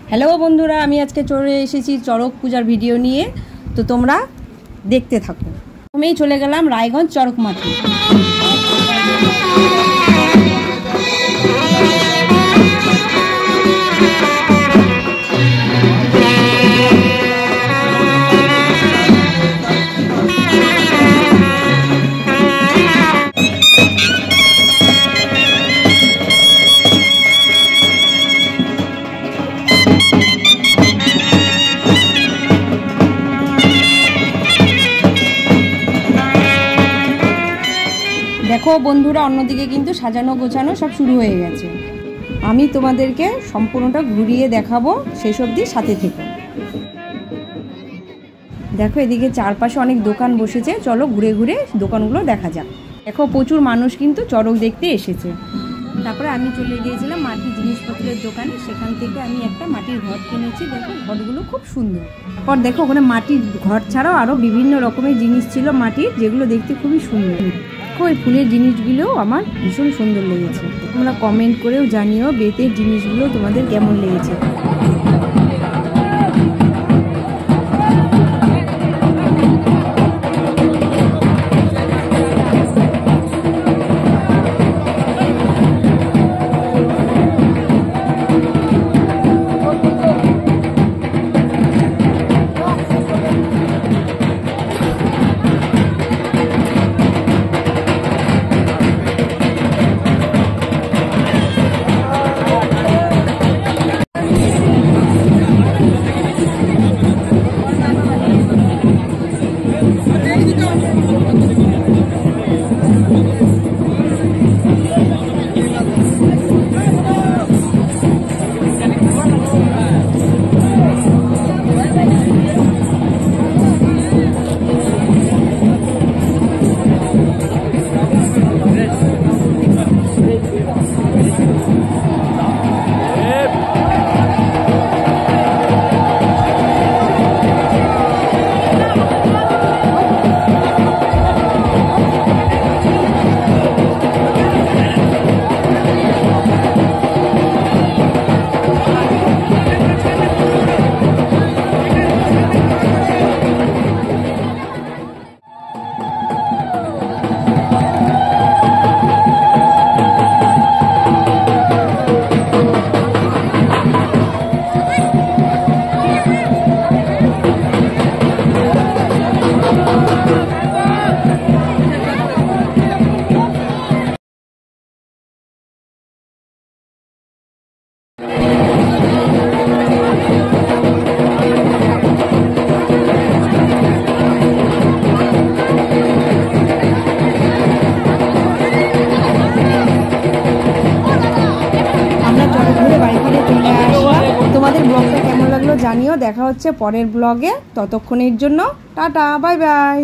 Hello বন্ধুরা, আমি আজকে চলে এসেছি চড়ক পূজার ভিডিও নিয়ে। তো তোমরা দেখতে থাকো। আমি চলে গেলাম রায়গঞ্জ চড়ক মাঠে। দেখো বন্ধুরা, অন্যদিকে কিন্তু সাজানো গোছানো সব শুরু হয়ে গেছে। আমি তোমাদেরকে সম্পূর্ণটা ঘুরিয়ে দেখাবো, শেষ অবধি সাথে থেকে। দেখো এদিকে চারপাশে অনেক দোকান বসেছে, চলো ঘুরে ঘুরে দোকানগুলো দেখা যাক। দেখো প্রচুর মানুষ কিন্তু চড়ক দেখতে এসেছে। তারপরে আমি চলে গিয়েছিলাম মাটির জিনিসপত্রের দোকানে, সেখান থেকে আমি একটা মাটির ঘর কিনেছি। দেখো ঘরগুলো খুব সুন্দর। তারপর দেখো ওখানে মাটির ঘর ছাড়াও আরও বিভিন্ন রকমের জিনিস ছিল মাটির, যেগুলো দেখতে খুবই সুন্দর। ওই ফুলের জিনিসগুলোও আমার ভীষণ সুন্দর লেগেছে। তোমরা কমেন্ট করেও জানিও বেতের জিনিসগুলো তোমাদের কেমন লেগেছে। তোমাদের ব্লগটা কেমন লাগলো জানিও। দেখা হচ্ছে পরের ব্লগে। ততক্ষণের জন্য টাটা, বাই বাই।